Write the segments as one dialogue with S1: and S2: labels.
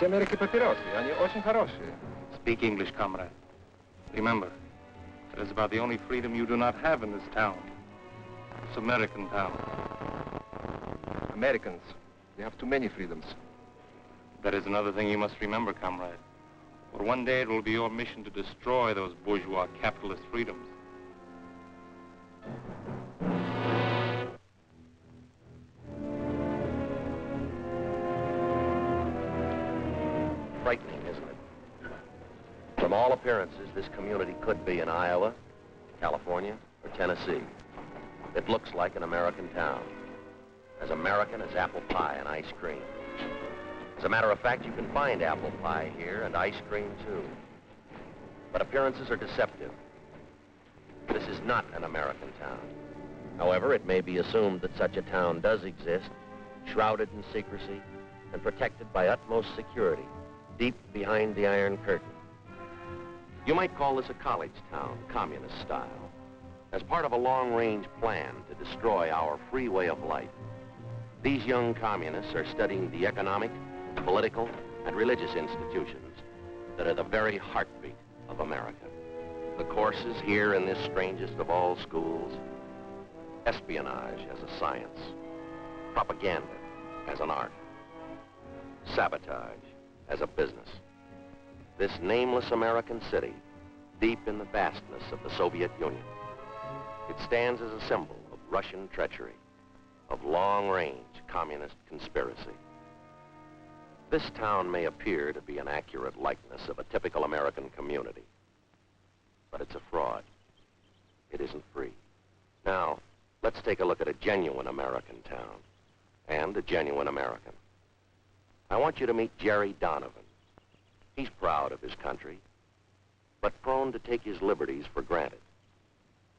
S1: Все Америки папиросы, они очень хорошие.
S2: Speak English, comrade. Remember, it is about the only freedom you do not have in this town. This American town.
S1: Americans, they have too many freedoms.
S2: That is another thing you must remember, comrade. For one day it will be your mission to destroy those bourgeois capitalist freedoms.
S3: Frightening, isn't it? From all appearances, this community could be in Iowa, California, or Tennessee. It looks like an American town. As American as apple pie and ice cream. As a matter of fact, you can find apple pie here and ice cream too. But appearances are deceptive. This is not an American town. However, it may be assumed that such a town does exist, shrouded in secrecy and protected by utmost security, deep behind the Iron Curtain. You might call this a college town, communist style, as part of a long-range plan to destroy our free way of life. These young communists are studying the economic, political, and religious institutions that are the very heartbeat of America. The courses here in this strangest of all schools: espionage as a science, propaganda as an art, sabotage as a business. This nameless American city, deep in the vastness of the Soviet Union, it stands as a symbol of Russian treachery, of long-range communist conspiracy. This town may appear to be an accurate likeness of a typical American community, but it's a fraud. It isn't free. Now, let's take a look at a genuine American town and a genuine American. I want you to meet Jerry Donovan. He's proud of his country, but prone to take his liberties for granted.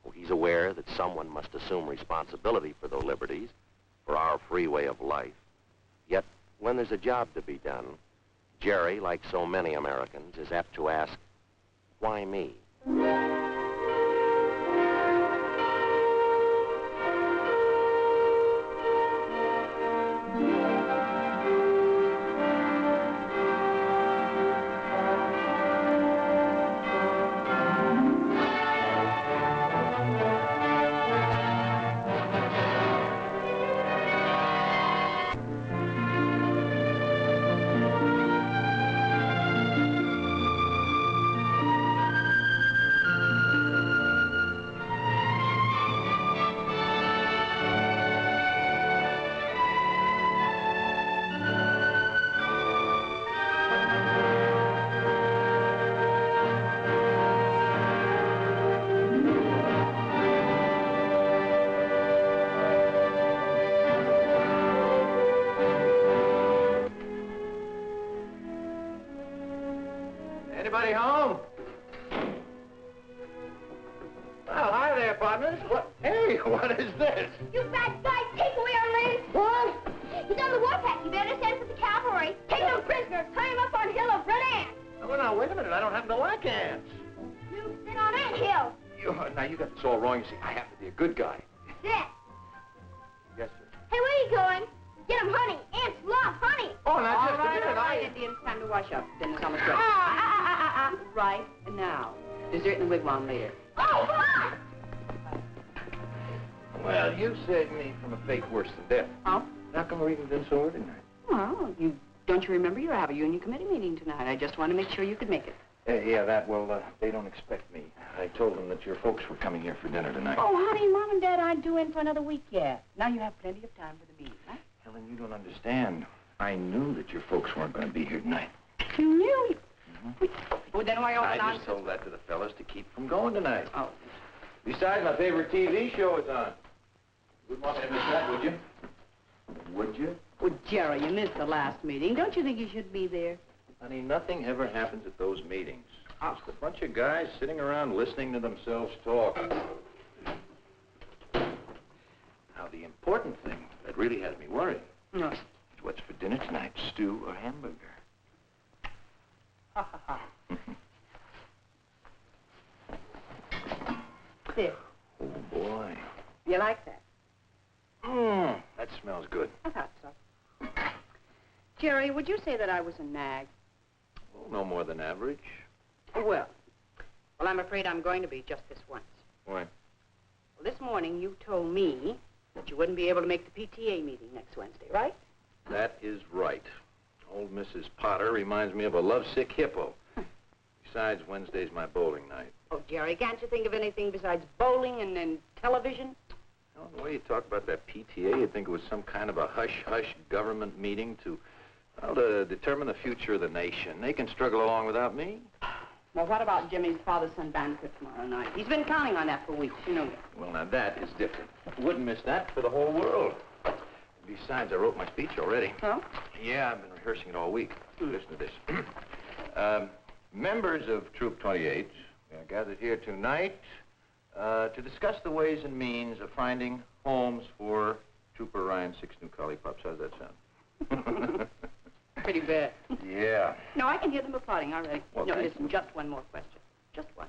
S3: Oh, he's aware that someone must assume responsibility for those liberties, for our free way of life. Yet, when there's a job to be done, Jerry, like so many Americans, is apt to ask, why me?
S1: Anybody home? Well, hi there, partners. What? Hey, what is this?
S4: You fat guy, take away our lane.
S1: What?
S4: He's on the warpath. You better send for the cavalry. Take him prisoner. Tie him up on hill of red ants.
S1: Oh, now, wait a minute. I don't happen to like ants.
S4: You sit on ant hill.
S1: Now, you got this all wrong. You see, I happen to be a good guy.
S4: Sit.
S1: Yes, sir.
S4: Hey, where are you going? Get him honey. Ants love honey.
S1: Oh, now, just a minute.
S5: All right, Indians, time to wash up. Dinner's almost ready. Right now. Dessert in the wigwam later.
S4: Oh, come on.
S1: Well, you saved me from a fate worse than death.
S5: Oh?
S1: How come we're eating dinner so early tonight?
S5: Well, don't you remember you have a union committee meeting tonight? I just want to make sure you could make it.
S1: They don't expect me. I told them that your folks were coming here for dinner tonight.
S5: Oh, honey, Mom and Dad aren't due in for another week yet. Now you have plenty of time for the meeting, right?
S1: Helen, you don't understand. I knew that your folks weren't going to be here tonight.
S5: You knew? Well, then why all the
S1: I
S5: nonsense?
S1: just told that to the fellas to keep from going tonight.
S5: Oh.
S1: Besides, my favorite TV show is on. You wouldn't want me to miss that, would you? Would you?
S5: Well, Jerry, you missed the last meeting. Don't you think you should be there?
S1: Honey, nothing ever happens at those meetings. Just a bunch of guys sitting around listening to themselves talk. Now, the important thing that really has me worried is what's for dinner tonight, stew or hamburger?
S5: Ha, ha, ha. There.
S1: Oh, boy.
S5: You like that?
S1: That smells good.
S5: I thought so. Jerry, would you say that I was a nag?
S1: Oh, no more than average.
S5: Well, I'm afraid I'm going to be just this once.
S1: Why?
S5: Well, this morning you told me that you wouldn't be able to make the PTA meeting next Wednesday, right?
S1: That is right. Old Mrs. Potter reminds me of a lovesick hippo. Besides, Wednesday's my bowling night.
S5: Oh, Jerry, can't you think of anything besides bowling and television?
S1: Well, the way you talk about that PTA, you'd think it was some kind of a hush-hush government meeting to determine the future of the nation. They can struggle along without me.
S5: Well, what about Jimmy's father-son banquet tomorrow night? He's been counting on that for weeks, you know that.
S1: Well, now, that is different. Wouldn't miss that for the whole world. Besides, I wrote my speech already.
S5: Oh?
S1: Yeah, I've been rehearsing it all week. Listen to this. Members of Troop 28 are gathered here tonight to discuss the ways and means of finding homes for Trooper Ryan's 6 new collie pups. How's that sound?
S5: Pretty bad.
S1: Yeah.
S5: No, I can hear them applauding already.
S1: Well,
S5: no,
S1: thanks.
S5: listen, just one more question. Just one.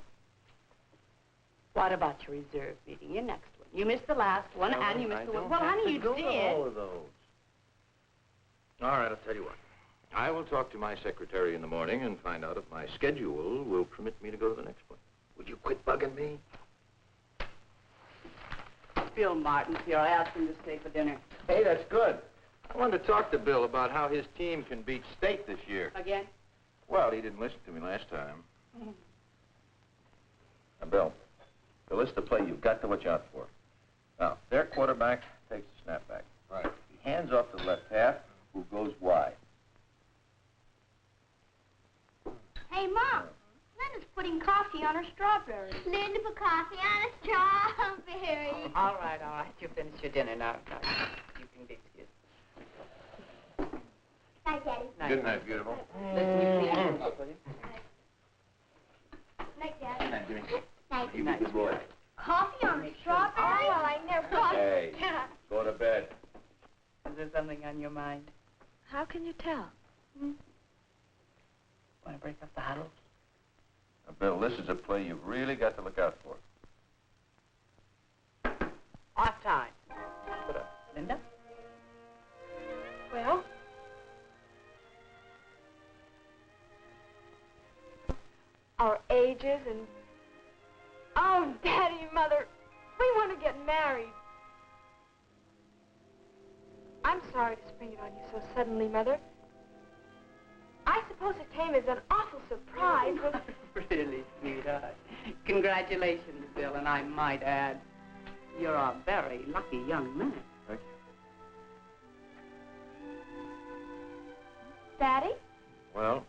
S5: What about your reserve meeting, your next one? You missed the last one, and you missed the one. Well, honey, you
S1: go
S5: did.
S1: to all of those. All right, I'll tell you what. I will talk to my secretary in the morning and find out if my schedule will permit me to go to the next one. Would you quit bugging me?
S5: Bill Martin's here. I asked him to stay for dinner.
S1: Hey, that's good. I wanted to talk to Bill about how his team can beat state this year.
S5: Again?
S1: Well, he didn't listen to me last time. Now, Bill, the list of play you've got to watch out for. Now, their quarterback takes the snapback. Right. He hands off to the left half, who goes wide.
S4: Hey, Mom. Linda's putting coffee on her strawberry. Linda put coffee on a strawberry.
S5: All right. You finished your dinner now. You can be excused.
S4: Night, Daddy.
S1: Good night, beautiful.
S5: Listen, you clean this up, will you?
S4: Night, Daddy.
S1: Night, Jimmy.
S4: Night.
S1: You be a good boy.
S4: Coffee on a strawberry? Oh, well, I never thought.
S1: Hey, go to bed.
S5: Is there something on your mind?
S6: How can you tell?
S5: Want to break up the huddle?
S1: Now, Bill, this is a play you've really got to look out for.
S5: Off time. Put up. Linda?
S6: Well? Our ages and... Oh, Daddy, Mother, we want to get married. I'm sorry to spring it on you so suddenly, Mother. I suppose it came as an awful surprise, but...
S5: Really, sweetheart. Congratulations, Bill, and I might add, you're a very lucky young man.
S1: Thank you.
S6: Daddy?
S1: Well,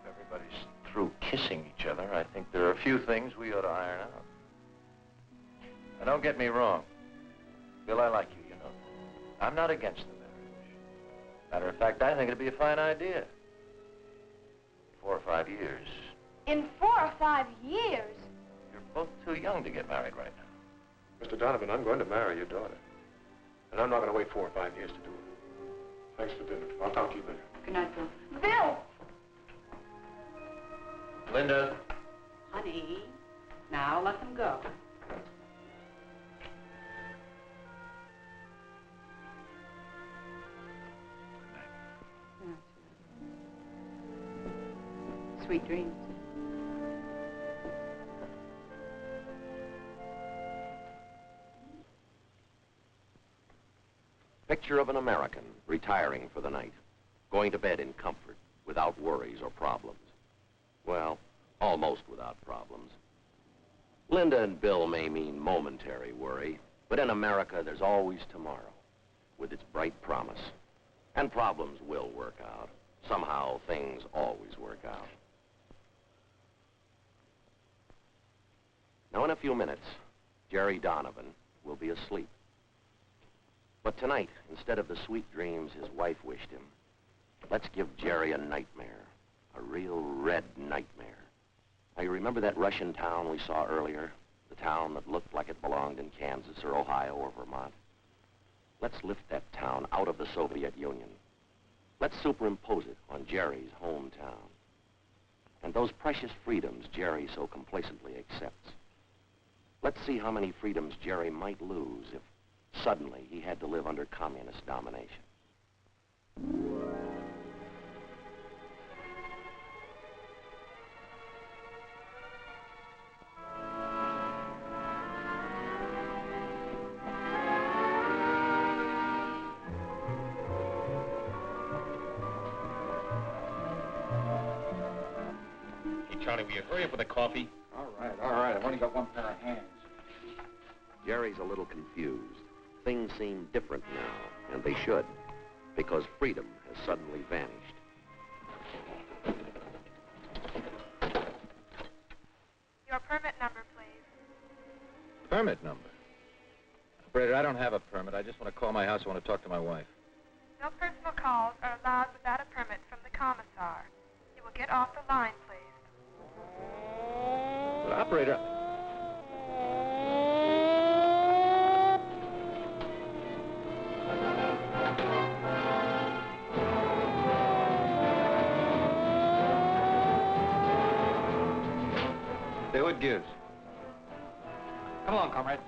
S1: if everybody's through kissing each other, I think there are a few things we ought to iron out. Now, don't get me wrong. Bill, I like you, you know. I'm not against the marriage. Matter of fact, I think it'd be a fine idea. 4 or 5 years.
S6: In 4 or 5 years?
S1: You're both too young to get married right now.
S7: Mr. Donovan, I'm going to marry your daughter. And I'm not going to wait 4 or 5 years to do it. Thanks for dinner. I'll talk to you later.
S5: Good night, Bill.
S6: Bill!
S1: Linda.
S5: Honey, now let them go. Sweet dreams.
S3: Picture of an American retiring for the night, going to bed in comfort, without worries or problems. Well, almost without problems. Linda and Bill may mean momentary worry, but in America, there's always tomorrow, with its bright promise. And problems will work out. Somehow, things always work out. Now, in a few minutes, Jerry Donovan will be asleep. But tonight, instead of the sweet dreams his wife wished him, let's give Jerry a nightmare, a real red nightmare. Now, you remember that Russian town we saw earlier? The town that looked like it belonged in Kansas or Ohio or Vermont? Let's lift that town out of the Soviet Union. Let's superimpose it on Jerry's hometown. And those precious freedoms Jerry so complacently accepts. Let's see how many freedoms Jerry might lose if suddenly he had to live under communist domination.
S2: Charlie, will you hurry up with the coffee?
S8: All right. I've only got one pair of hands.
S3: Jerry's a little confused. Things seem different now, and they should, because freedom has suddenly vanished.
S6: Your permit number, please.
S1: Permit number? Operator, I don't have a permit. I just want to call my house. I want to talk to my wife.
S6: No personal calls are allowed without a permit from the commissar. You will get off the line, please.
S1: But operator... Say what gives.
S8: Come along, comrade.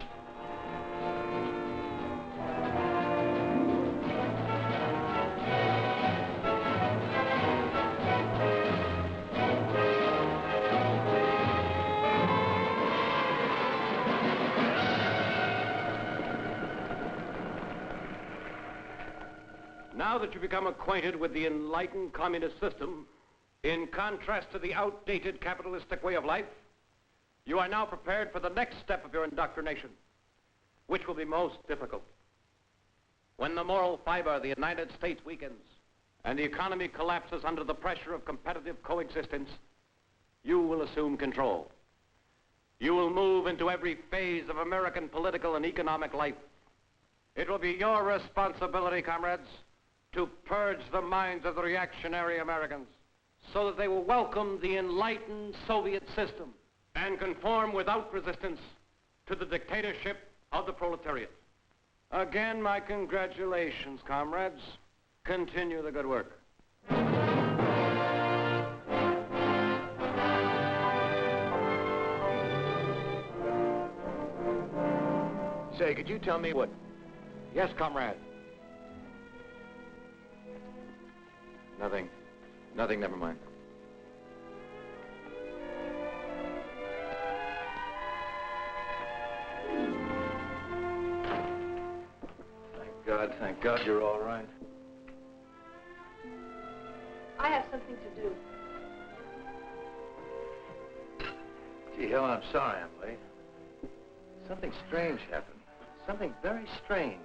S2: Now that you've become acquainted with the enlightened communist system, in contrast to the outdated capitalistic way of life, you are now prepared for the next step of your indoctrination, which will be most difficult. When the moral fiber of the United States weakens and the economy collapses under the pressure of competitive coexistence, you will assume control. You will move into every phase of American political and economic life. It will be your responsibility, comrades, to purge the minds of the reactionary Americans so that they will welcome the enlightened Soviet system and conform without resistance to the dictatorship of the proletariat. Again, my congratulations, comrades. Continue the good work.
S1: Say, could you tell me what...
S8: Yes, comrade.
S1: Nothing. Nothing, never mind. Thank God you're all right.
S5: I have something to do.
S1: Gee, Helen, I'm sorry I'm late. Something strange happened. Something very strange.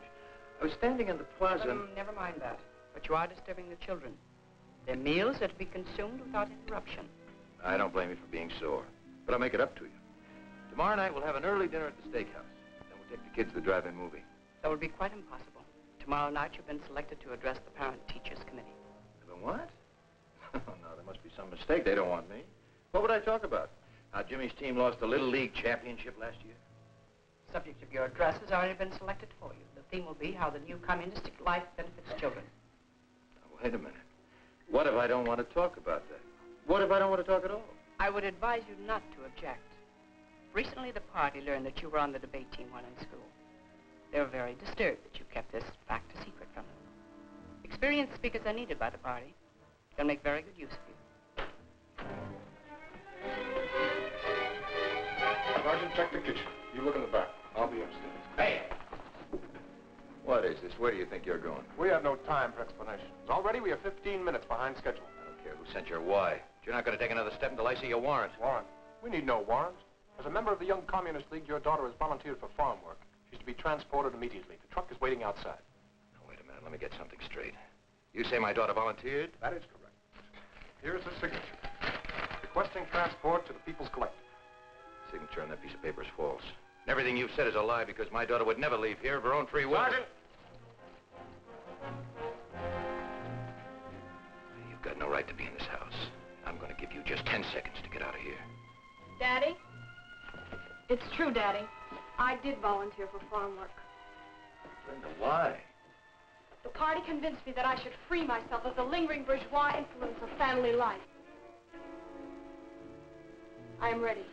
S1: I was standing in the plaza and...
S5: Never mind that. But you are disturbing the children. Their meals are to be consumed without interruption.
S1: I don't blame you for being sore, but I'll make it up to you. Tomorrow night we'll have an early dinner at the steakhouse. Then we'll take the kids to the drive-in movie.
S5: That would be quite impossible. Tomorrow night you've been selected to address the Parent-Teachers Committee.
S1: The what? Oh, no, there must be some mistake. They don't want me. What would I talk about? How Jimmy's team lost the Little League championship last year?
S5: Subject of your address has already been selected for you. The theme will be how the new communistic life benefits children.
S1: Now, wait a minute. What if I don't want to talk about that? What if I don't want to talk at all?
S5: I would advise you not to object. Recently, the party learned that you were on the debate team while in school. They were very disturbed that you kept this fact a secret from them. Experienced speakers are needed by the party. They'll make very good use of you.
S7: Sergeant, check the kitchen. You look in the back. I'll be upstairs.
S1: Hey! What is this? Where do you think you're going?
S7: We have no time for explanations. Already we are 15 minutes behind schedule.
S1: I don't care who sent your why. You're not going to take another step until I see your warrant.
S7: Warrant? We need no warrant. As a member of the Young Communist League, your daughter has volunteered for farm work. She's to be transported immediately. The truck is waiting outside.
S1: Now, wait a minute. Let me get something straight. You say my daughter volunteered?
S7: That is correct. Here's the signature. Requesting transport to the People's Collective.
S1: Signature on that piece of paper is false. And everything you've said is a lie because my daughter would never leave here of her own free will.
S7: Sergeant!
S1: You've got no right to be in this house. I'm going to give you just 10 seconds to get out of here.
S6: Daddy? It's true, Daddy. I did volunteer for farm work.
S1: Linda, why?
S6: The party convinced me that I should free myself of the lingering bourgeois influence of family life. I am ready.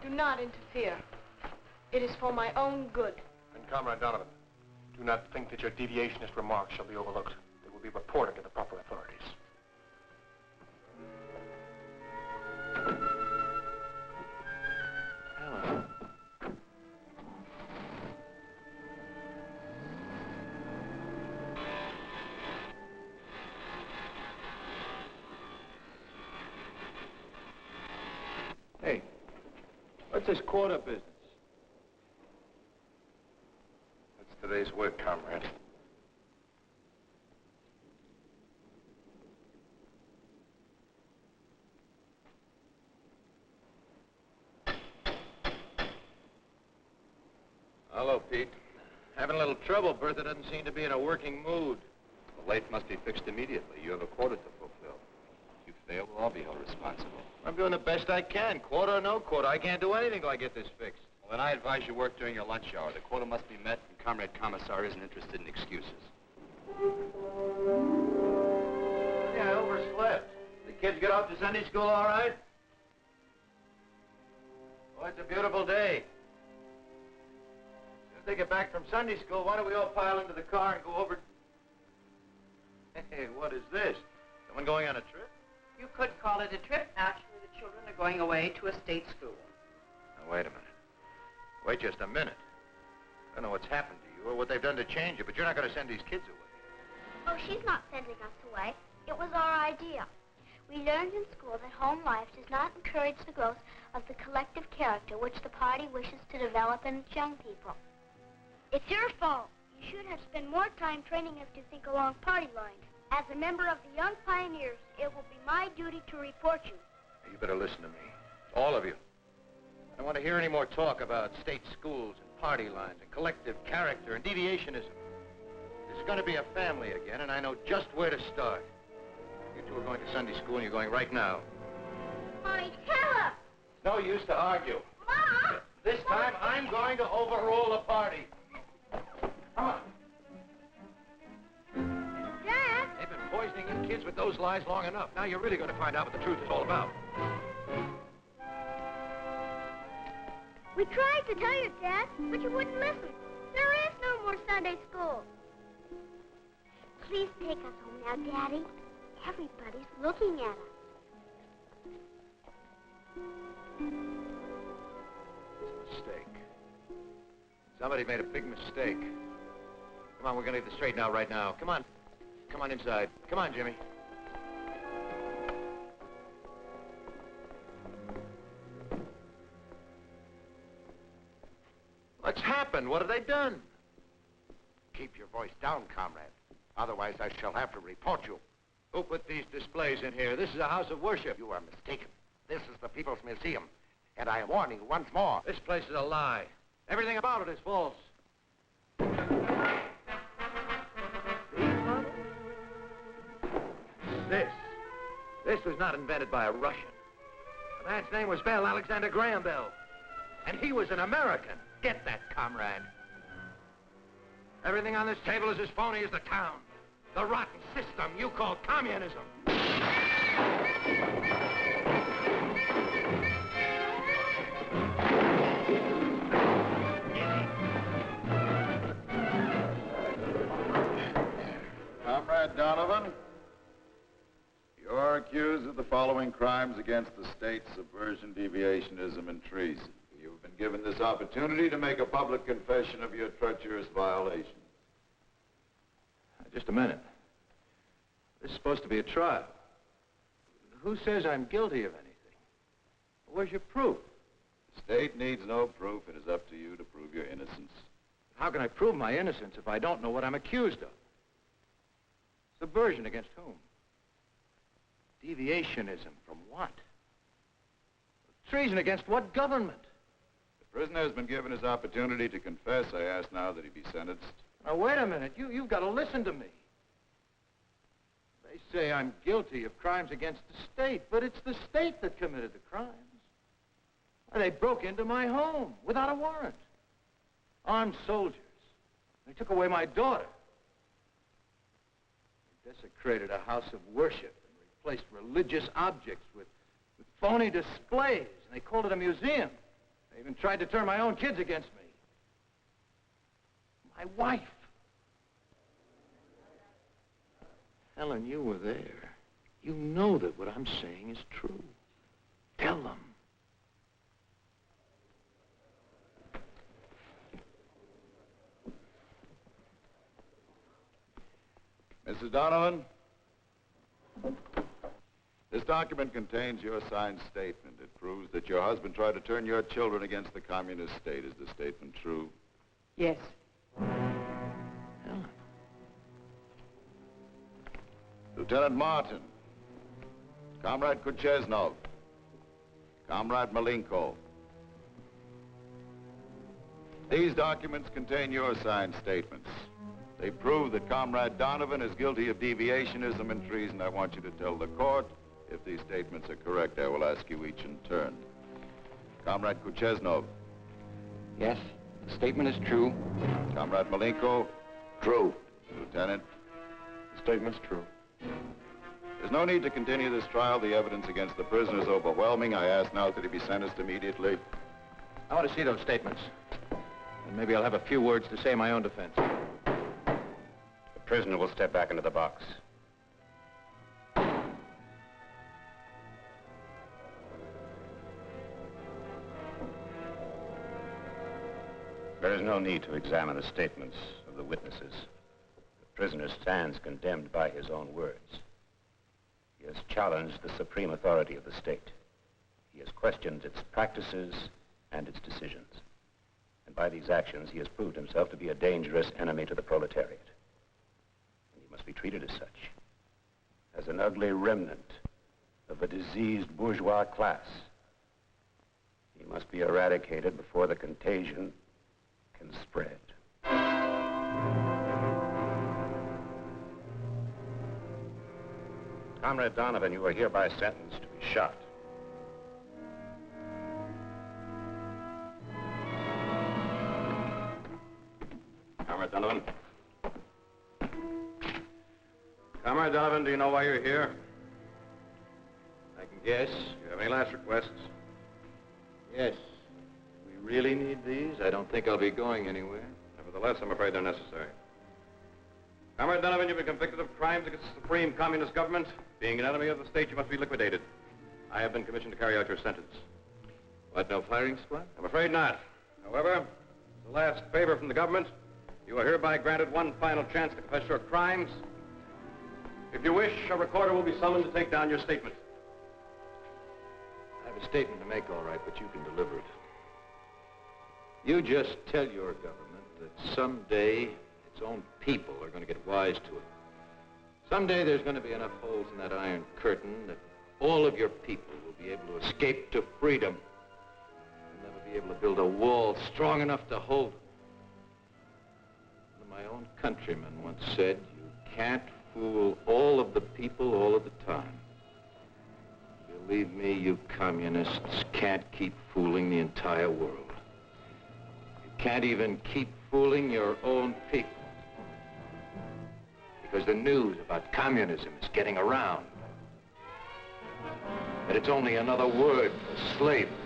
S6: Do not interfere. It is for my own good.
S7: And Comrade Donovan, do not think that your deviationist remarks shall be overlooked. They will be reported to the proper authorities.
S1: Helen. Hey, what's this quarter business?
S7: That's today's work, comrade.
S1: Hello, Pete. Having a little trouble. Bertha doesn't seem to be in a working mood.
S9: The lathe must be fixed immediately. You have a quota to fulfill. If you fail, we'll all be held responsible.
S1: I'm doing the best I can. Quarter or no quarter. I can't do anything till I get this fixed.
S9: Well, then I advise you work during your lunch hour. The quota must be met, and Comrade Commissar isn't interested in excuses.
S1: Yeah, I overslept. The kids get off to Sunday school all right? Oh, it's a beautiful day. As soon as they get back from Sunday school, why don't we all pile into the car and go over... Hey, what is this? Someone going on a trip?
S5: You could call it a trip. Actually, the children are going away to a state school.
S1: Now, wait a minute. Wait just a minute. I don't know what's happened to you or what they've done to change you, but you're not going to send these kids away.
S4: Oh, she's not sending us away. It was our idea. We learned in school that home life does not encourage the growth of the collective character which the party wishes to develop in its young people. It's your fault. You should have spent more time training us to think along party lines. As a member of the Young Pioneers, it will be my duty to report you.
S1: You better listen to me. All of you. I don't want to hear any more talk about state schools and party lines and collective character and deviationism. This is going to be a family again, and I know just where to start. You two are going to Sunday school, and you're going right now.
S4: Mommy, tell her!
S1: No use to argue.
S4: Mom!
S1: This time, I'm going to overrule the party. Come on.
S4: Dad!
S2: They've been poisoning you kids with those lies long enough. Now you're really going to find out what the truth is all about.
S4: We tried to tell you, Dad, but you wouldn't listen. There is no more Sunday school. Please take us home now, Daddy. Everybody's looking at us.
S1: It's a mistake. Somebody made a big mistake. Come on, we're going to get this straightened out right now. Come on. Come on inside. Come on, Jimmy. What's happened? What have they done?
S8: Keep your voice down, comrade. Otherwise, I shall have to report you.
S1: Who put these displays in here? This is a house of worship.
S8: You are mistaken. This is the People's Museum. And I am warning you once more.
S1: This place is a lie. Everything about it is false. This was not invented by a Russian. The man's name was Bell, Alexander Graham Bell. And he was an American. Get that, comrade. Everything on this table is as phony as the town. The rotten system you call communism.
S10: Comrade Donovan, you're accused of the following crimes against the state: subversion, deviationism, and treason. You've been given this opportunity to make a public confession of your treacherous violations.
S1: Just a minute. This is supposed to be a trial. Who says I'm guilty of anything? Where's your proof?
S10: The state needs no proof. It is up to you to prove your innocence.
S1: How can I prove my innocence if I don't know what I'm accused of? Subversion against whom? Deviationism from what? Treason against what government?
S10: The prisoner has been given his opportunity to confess. I ask now that he be sentenced.
S1: Now, wait a minute. You've got to listen to me. They say I'm guilty of crimes against the state, but it's the state that committed the crimes. They broke into my home without a warrant. Armed soldiers. They took away my daughter. They desecrated a house of worship and replaced religious objects with phony displays, and they called it a museum. They even tried to turn my own kids against me. My wife. Helen, you were there. You know that what I'm saying is true. Tell them.
S10: Mrs. Donovan, this document contains your signed statement. It proves that your husband tried to turn your children against the communist state. Is the statement true?
S5: Yes.
S10: Lieutenant Martin, Comrade Kucheznov, Comrade Malenko. These documents contain your signed statements. They prove that Comrade Donovan is guilty of deviationism and treason. I want you to tell the court if these statements are correct. I will ask you each in turn. Comrade Kucheznov.
S11: Yes, the statement is true.
S10: Comrade Malenko.
S3: True.
S10: Lieutenant.
S9: The statement's true.
S10: There's no need to continue this trial. The evidence against the prisoner is overwhelming. I ask now that he be sentenced immediately.
S2: I want to see those statements. And maybe I'll have a few words to say in my own defense.
S3: The prisoner will step back into the box. There is no need to examine the statements of the witnesses. The prisoner stands condemned by his own words. He has challenged the supreme authority of the state. He has questioned its practices and its decisions. And by these actions, he has proved himself to be a dangerous enemy to the proletariat. And he must be treated as such, as an ugly remnant of a diseased bourgeois class. He must be eradicated before the contagion can spread. Comrade Donovan, you are hereby sentenced to be shot. Comrade Donovan.
S2: Comrade Donovan, do you know why you're here? I can guess. Do you have any last requests? Yes. We really need these? I don't think I'll be going anywhere. Nevertheless, I'm afraid they're necessary. Comrade Donovan, you've been convicted of crimes against the Supreme Communist Government. Being an enemy of the state, you must be liquidated. I have been commissioned to carry out your sentence.
S9: What, no firing squad?
S2: I'm afraid not. However, as the last favor from the government, you are hereby granted one final chance to confess your crimes. If you wish, a recorder will be summoned to take down your statement.
S9: I have a statement to make, all right, but you can deliver it. You just tell your government that someday its own people are going to get wise to it. Someday there's going to be enough holes in that iron curtain that all of your people will be able to escape to freedom. They'll never be able to build a wall strong enough to hold them. One of my own countrymen once said, you can't fool all of the people all of the time. Believe me, you communists can't keep fooling the entire world. You can't even keep fooling your own people. Because the news about communism is getting around. That it's only another word for slavery.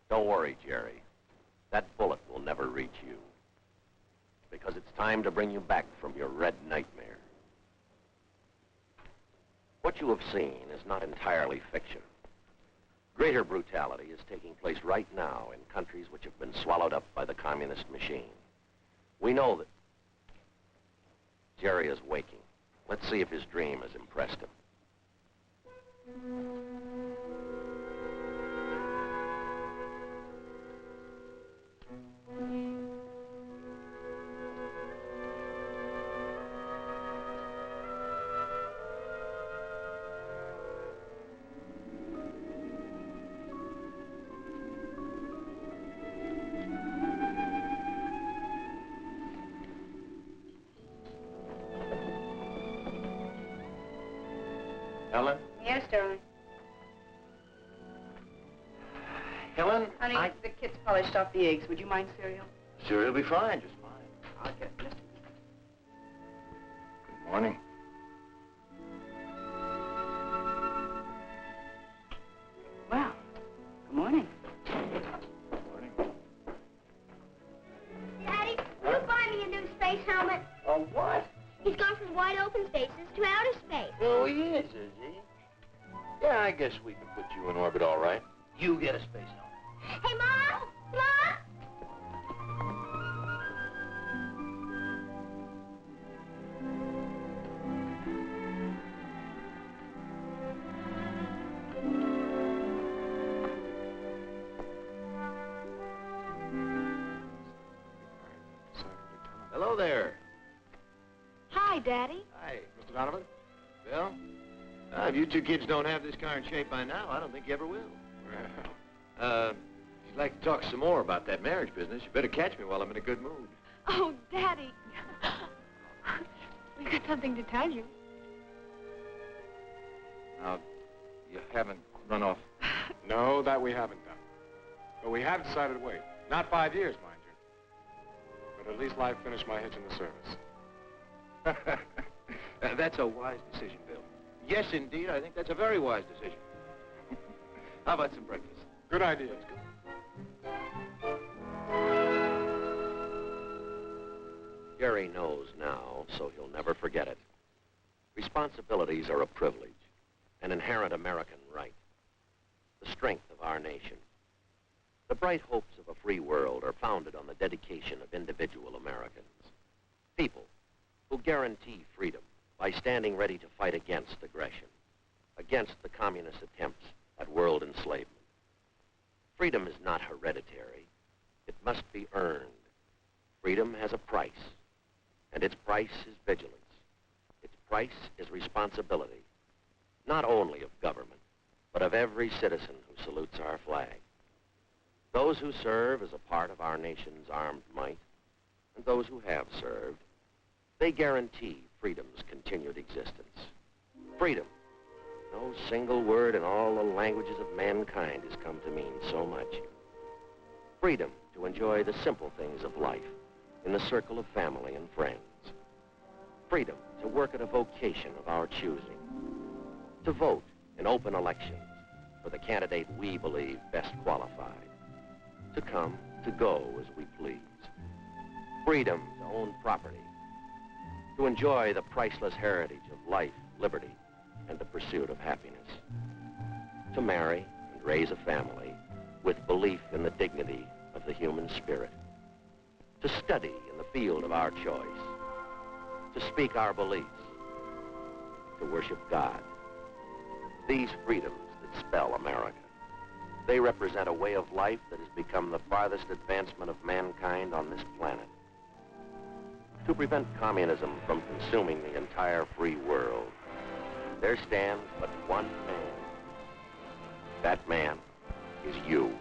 S3: Don't worry, Jerry. That bullet will never reach you. Because it's time to bring you back from your red nightmare. What you have seen is not entirely fiction. Greater brutality is taking place right now in countries which have been swallowed up by the communist machine. We know that Jerry is waking. Let's see if his dream has impressed him.
S2: Helen?
S5: Yes, darling.
S2: Helen?
S5: Honey, the kids polished off the eggs. Would you mind cereal?
S2: Cereal will be fine, just fine.
S5: I'll get it.
S2: Good morning.
S5: Well, good morning.
S4: Daddy, will you buy me a new space helmet?
S2: A what?
S4: He's gone from wide open spaces to outer space.
S1: Oh, he is he? Yeah, I guess we can put you in orbit all right. You get a space helmet.
S4: Hey, Mom! Mom!
S6: Daddy.
S1: Hi.
S7: Mr. Donovan?
S1: Bill? If you two kids don't have this car in shape by now, I don't think you ever will.
S7: Well,
S1: If you'd like to talk some more about that marriage business, you better catch me while I'm in a good mood.
S6: Oh, Daddy. We've got something to tell you.
S1: Now, you haven't run off.
S7: no, that we haven't done. But we have decided to wait. Not 5 years, mind you. But at least I've finished my hitch in the service.
S1: That's a wise decision, Bill. Yes, indeed, I think that's a very wise decision. How about some breakfast?
S7: Good idea.
S3: Jerry knows now, so he'll never forget it. Responsibilities are a privilege, an inherent American right, the strength of our nation. The bright hopes of a free world are founded on the dedication of individual Americans, people who guarantee freedom by standing ready to fight against aggression, against the communist attempts at world enslavement. Freedom is not hereditary. It must be earned. Freedom has a price, and its price is vigilance. Its price is responsibility, not only of government, but of every citizen who salutes our flag. Those who serve as a part of our nation's armed might, and those who have served, they guarantee freedom's continued existence. Freedom. No single word in all the languages of mankind has come to mean so much. Freedom to enjoy the simple things of life in the circle of family and friends. Freedom to work at a vocation of our choosing. To vote in open elections for the candidate we believe best qualified. To come, to go as we please. Freedom to own property. To enjoy the priceless heritage of life, liberty, and the pursuit of happiness. To marry and raise a family with belief in the dignity of the human spirit. To study in the field of our choice. To speak our beliefs. To worship God. These freedoms that spell America. They represent a way of life that has become the farthest advancement of mankind on this planet. To prevent communism from consuming the entire free world, there stands but one man. That man is you.